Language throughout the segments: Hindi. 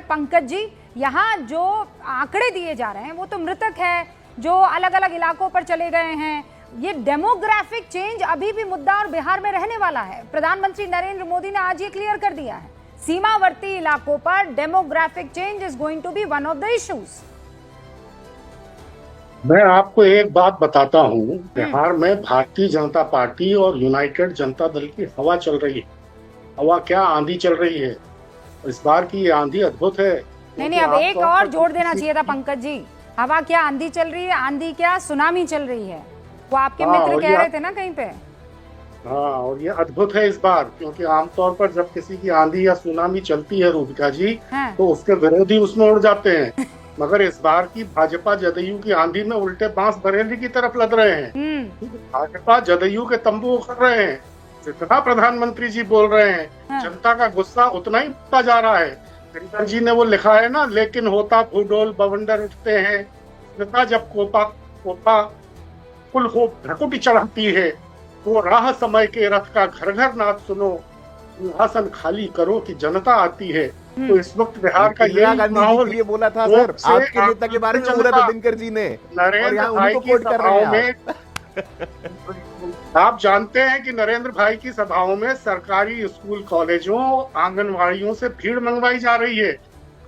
पंकज जी, यहाँ जो आंकड़े दिए जा रहे हैं वो तो मृतक है जो अलग अलग इलाकों पर चले गए हैं। ये डेमोग्राफिक चेंज अभी भी मुद्दा और बिहार में रहने वाला है। प्रधानमंत्री नरेंद्र मोदी ने आज ये क्लियर कर दिया है, सीमावर्ती इलाकों पर demographic change is going to be one of the issues. मैं आपको एक बात बताता हूँ, बिहार में भारतीय जनता पार्टी और यूनाइटेड जनता दल की हवा चल रही है। हवा क्या, आंधी चल रही है। इस बार की ये आंधी अद्भुत है। नहीं, अब एक और जोड़ देना चाहिए था पंकज जी। हवा क्या, आंधी चल रही है, आंधी क्या, सुनामी चल रही है। वो आपके मित्र कह रहे थे ना कहीं पे। हाँ, और ये अद्भुत है इस बार, क्योंकि आमतौर पर जब किसी की आंधी या सुनामी चलती है रूबिका जी, तो उसके विरोधी उसमें उड़ जाते हैं। मगर इस बार की भाजपा जदयू की आंधी में उल्टे बांस बरेली की तरफ लद रहे हैं। भाजपा जदयू के तंबू उखड़ रहे हैं। जितना प्रधानमंत्री जी बोल रहे हैं, जनता का गुस्सा उतना ही बढ़ता जा रहा है। दिनकर जी ने वो लिखा है ना, लेकिन होता भूडोल बवंडर उठते हैं, जनता जब कोपा कुल को भ्रकुटी चढ़ाती है, वो राह समय के रथ का घर घर नाद सुनो, सिंहासन खाली करो कि जनता आती है। तो इस वक्त बिहार का ये माहौल, ये बोला था सर आपके नेता के बारे में बोला था दिनकर जी ने, नरेंद्र भाई की सभाओं में आप जानते हैं कि नरेंद्र भाई की सभाओं में सरकारी स्कूल कॉलेजों आंगनवाड़ियों से भीड़ मंगवाई जा रही है,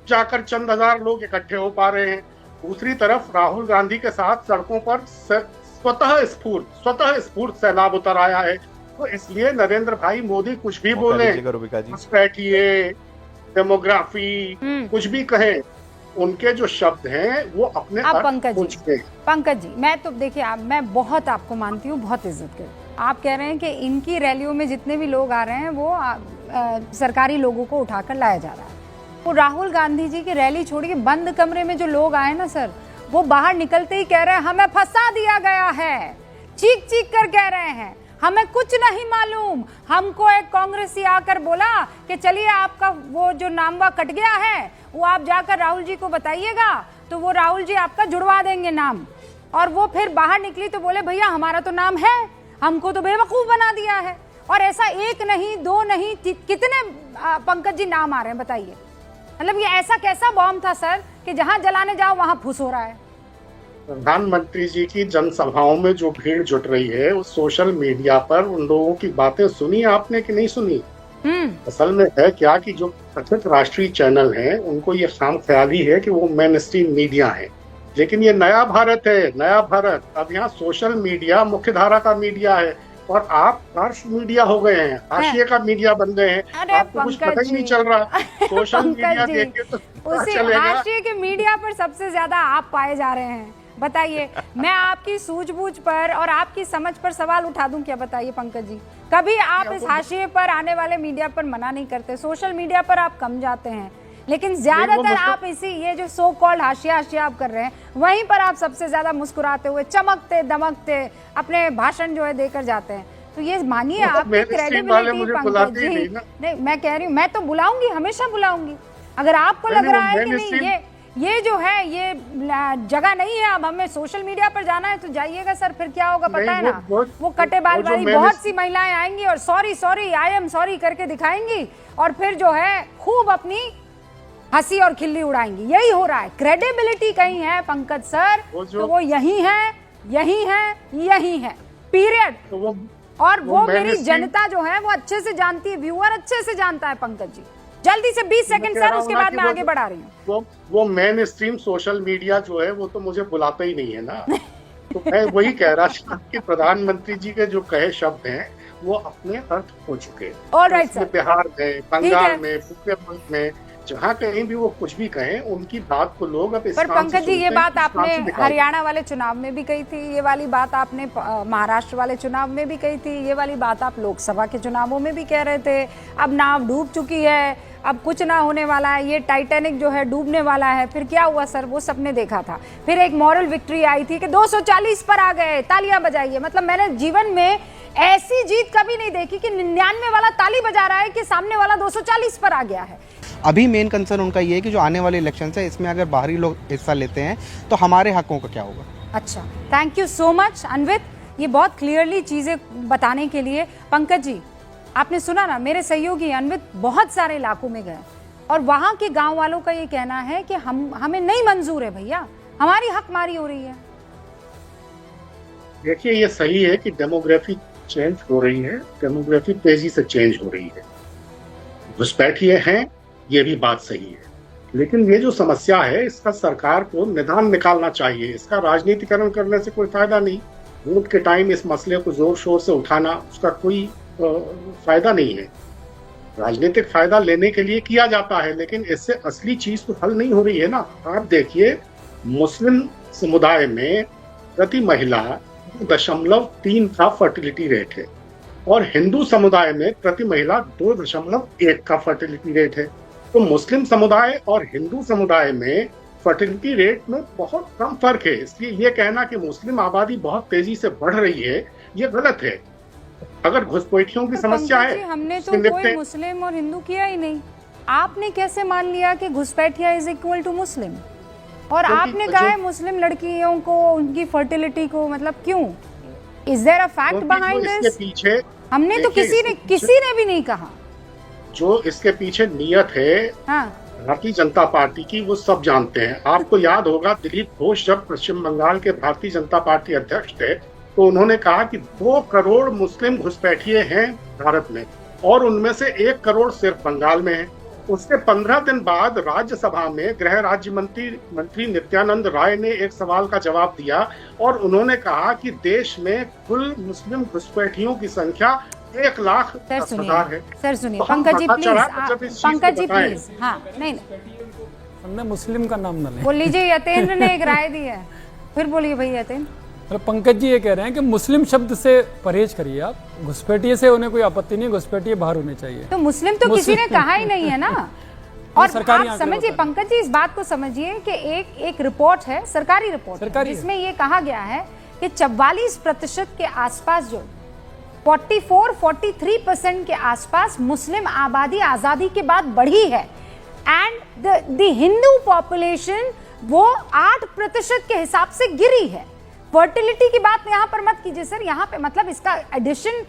जाकर चंद हजार लोग इकट्ठे हो पा रहे हैं। दूसरी तरफ राहुल गांधी के साथ सड़कों पर स्वतः स्फूर्त सैलाब उतर आया है। तो इसलिए नरेंद्र भाई मोदी कुछ भी बोले, बैठिए, डेमोग्राफी, कुछ भी कहें, उनके जो शब्द हैं वो अपने पंकज जी, मैं तो देखिए मैं बहुत आपको मानती हूँ, बहुत इज्जत कर। आप कह रहे हैं कि इनकी रैलियों में जितने भी लोग आ रहे हैं वो सरकारी लोगों को उठाकर लाया जा रहा है। वो राहुल गांधी जी की रैली छोड़िए, बंद कमरे में जो लोग आए ना सर, वो बाहर निकलते ही कह रहे हैं हमें फंसा दिया गया है, चीख चीख कर कह रहे हैं हमें कुछ नहीं मालूम। हमको एक कांग्रेसी आकर बोला कि चलिए आपका वो जो नामवा कट गया है वो आप जाकर राहुल जी को बताइएगा, तो वो राहुल जी आपका जुड़वा देंगे नाम। और वो फिर बाहर निकली तो बोले भैया हमारा तो नाम है, हमको तो बेवकूफ बना दिया है। और ऐसा एक नहीं, दो नहीं, कितने पंकज जी नाम आ रहे हैं बताइए। मतलब ये ऐसा कैसा बॉम्ब था सर कि जहां जलाने जाओ वहां फुस हो रहा है। प्रधानमंत्री जी की जनसभाओं में जो भीड़ जुट रही है, उस सोशल मीडिया पर उन लोगों की बातें सुनी आपने कि नहीं सुनी? असल में है क्या कि जो कथित राष्ट्रीय चैनल हैं, उनको ये खाम ख्याली है कि वो मेन स्ट्रीम मीडिया है, लेकिन ये नया भारत है, नया भारत। अब यहाँ सोशल मीडिया मुख्य धारा का मीडिया है और आप हार्श मीडिया हो गए हैं, हाशिए का मीडिया बन गए हैं। आपको कुछ पता ही नहीं चल रहा। सोशल मीडिया देखिए तो हाशिए के मीडिया पर सबसे ज्यादा आप पाए जा रहे हैं। बताइए, मैं आपकी सूझबूझ पर और आपकी समझ पर सवाल उठा दूं क्या? बताइए पंकज जी, कभी आप इस हाशिए पर आने वाले मीडिया पर मना नहीं करते, सोशल मीडिया पर आप कम जाते हैं, लेकिन ज्यादातर आप इसी ये जो सो कॉल्ड हाशिया आप कर रहे हैं, वहीं पर आप सबसे ज्यादा मुस्कुराते हुए, चमकते दमकते अपने भाषण जो है देकर जाते हैं। तो ये मानिए आपकी क्रेडिबिलिटी पंकज जी, नहीं मैं कह रही हूँ, मैं तो बुलाऊंगी, हमेशा बुलाऊंगी। अगर आपको लग रहा है कि नहीं ये जो है ये जगह नहीं है, अब हमें सोशल मीडिया पर जाना है, तो जाइएगा सर। फिर क्या होगा पता है ना, वो कटे बाल वाली बहुत सी महिलाएं आएंगी और सॉरी आई एम सॉरी करके दिखाएंगी, और फिर जो है खूब अपनी हंसी और खिल्ली उड़ाएंगी। यही हो रहा है। क्रेडिबिलिटी कहीं है पंकज सर, तो वो यही है पीरियड। और वो मेरी जनता जो है वो अच्छे से जानती है, व्यूअर अच्छे से जानता है पंकज जी। जल्दी से 20 सेकंड सर, उसके बाद मैं आगे बढ़ा रही हूँ। वो मेन स्ट्रीम सोशल मीडिया जो है वो तो मुझे बुलाता ही नहीं है ना। तो मैं वही कह रहा था कि प्रधानमंत्री जी के जो कहे शब्द हैं वो अपने अर्थ हो चुके। ऑलराइट सर, बिहार में, बंगाल में, पूरे मुल्क में जहाँ कहीं भी वो कुछ भी कहें, उनकी बात को लोग अब पर पंकज जी ये बात आपने हरियाणा वाले चुनाव में भी कही थी, ये वाली बात आपने महाराष्ट्र वाले चुनाव में भी कही थी, ये वाली बात आप लोकसभा के चुनावों में भी कह रहे थे। अब नाव डूब चुकी है, अब कुछ ना होने वाला है, ये टाइटैनिक जो है डूबने वाला है। फिर क्या हुआ सर, वो सबने देखा था। फिर एक मॉरल विक्ट्री आई थी कि 240 पर आ गए, तालियां बजाइए। मतलब मैंने जीवन में ऐसी जीत कभी नहीं देखी कि 99 वाला ताली बजा रहा है कि सामने वाला 240 पर आ गया है। अभी मेन कंसर्न उनका ये है कि जो आने वाले इलेक्शन है इसमें अगर बाहरी लोग हिस्सा लेते हैं तो हमारे हकों का क्या होगा। अच्छा, थैंक यू सो मच अन्वित, ये बहुत क्लियरली चीजें बताने के लिए। पंकज जी आपने सुना ना, मेरे सहयोगी अन्वित बहुत सारे इलाकों में गए, और वहां के गांव वालों का ये कहना है कि हमें नहीं मंजूर है भैया, हमारी हकमारी हो रही है। देखिए, ये सही है कि डेमोग्राफी चेंज हो रही है, डेमोग्राफी तेजी से चेंज हो रही है, घुसपैठिए हैं, ये भी बात सही है। लेकिन ये जो समस्या है, इसका सरकार को निदान निकालना चाहिए। इसका राजनीतिकरण करने से कोई फायदा नहीं। वोट के टाइम इस मसले को जोर शोर से उठाना, उसका कोई फायदा नहीं है। राजनीतिक फायदा लेने के लिए किया जाता है, लेकिन इससे असली चीज तो हल नहीं हो रही है ना। आप देखिए, मुस्लिम समुदाय में प्रति महिला 2.3 का फर्टिलिटी रेट है और हिंदू समुदाय में प्रति महिला 2.1 का फर्टिलिटी रेट है। तो मुस्लिम समुदाय और हिंदू समुदाय में फर्टिलिटी रेट में बहुत कम फर्क है। इसलिए ये कहना कि मुस्लिम आबादी बहुत तेजी से बढ़ रही है, ये गलत है। अगर घुसपैठियों की समस्या है, हमने तो कोई मुस्लिम और हिंदू किया ही नहीं। आपने कैसे मान लिया कि घुसपैठिया इज इक्वल टू मुस्लिम? और आपने कहा है मुस्लिम लड़कियों को उनकी फर्टिलिटी को, मतलब क्यों? Is there a fact behind this? पीछे हमने तो किसी ने भी नहीं कहा। जो इसके पीछे नियत है भारतीय जनता पार्टी की, वो सब जानते हैं। आपको याद होगा, दिलीप घोष जब पश्चिम बंगाल के भारतीय जनता पार्टी अध्यक्ष थे, तो उन्होंने कहा कि 2 करोड़ मुस्लिम घुसपैठिए हैं भारत में और उनमें से 1 करोड़ सिर्फ बंगाल में है। उसके 15 दिन बाद राज्यसभा में गृह राज्य मंत्री नित्यानंद राय ने एक सवाल का जवाब दिया और उन्होंने कहा कि देश में कुल मुस्लिम घुसपैठियों की संख्या 1,10,000 है। सर सुनिए, पंकज जी प्लीज, पंकज जी प्लीज। हाँ, नहीं हमने मुस्लिम का नाम न ले। बोल लीजिए, यतेंद्र ने एक राय दी है, फिर बोलिए भाई यतेंद्र। पंकज जी ये कह रहे हैं कि मुस्लिम शब्द से परहेज करिए आप, घुसपैठिए से उन्हें कोई आपत्ति नहीं, घुसपैठिए बाहर होने चाहिए। तो मुस्लिम तो किसी ने कहा ही नहीं है ना। और आप समझिए पंकज जी, इस बात को समझिए कि एक रिपोर्ट है, सरकारी रिपोर्ट, जिसमें ये कहा गया है कि 44% के आसपास, जो 44-43% के आसपास मुस्लिम आबादी आजादी के बाद बढ़ी है एंड द हिंदू पॉपुलेशन वो 8% के हिसाब से गिरी है। फर्टिलिटी की बात यहाँ पर मत कीजिए सर, यहाँ पे मतलब इसका एडिशन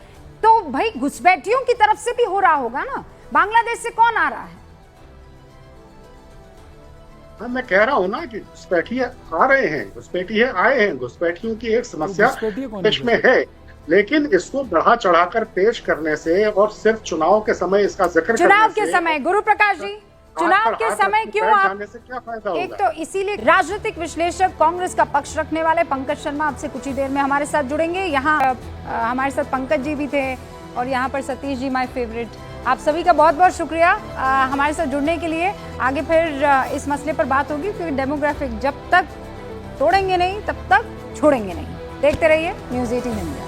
तो भाई घुसपैठियों की तरफ से भी हो रहा होगा ना। बांग्लादेश से कौन आ रहा है? हाँ, मैं कह रहा हूँ ना कि घुसपैठिए आ रहे हैं, घुसपैठिए आए हैं। घुसपैठियों की एक समस्या देश में है, लेकिन इसको बढ़ा चढ़ाकर पेश करने से और सिर्फ चुनाव के समय इसका जिक्र चुनाव के समय, गुरु प्रकाश जी, चुनाव के समय क्यों आप, से क्या फायदा होगा? एक तो इसीलिए राजनीतिक विश्लेषक, कांग्रेस का पक्ष रखने वाले पंकज शर्मा आपसे कुछ ही देर में हमारे साथ जुड़ेंगे। यहाँ हमारे साथ पंकज जी भी थे और यहाँ पर सतीश जी, माय फेवरेट। आप सभी का बहुत बहुत शुक्रिया हमारे साथ जुड़ने के लिए। आगे फिर इस मसले पर बात होगी, क्योंकि डेमोग्राफिक जब तक तोड़ेंगे नहीं तब तक छोड़ेंगे नहीं। देखते रहिए न्यूज़ 18 इंडिया।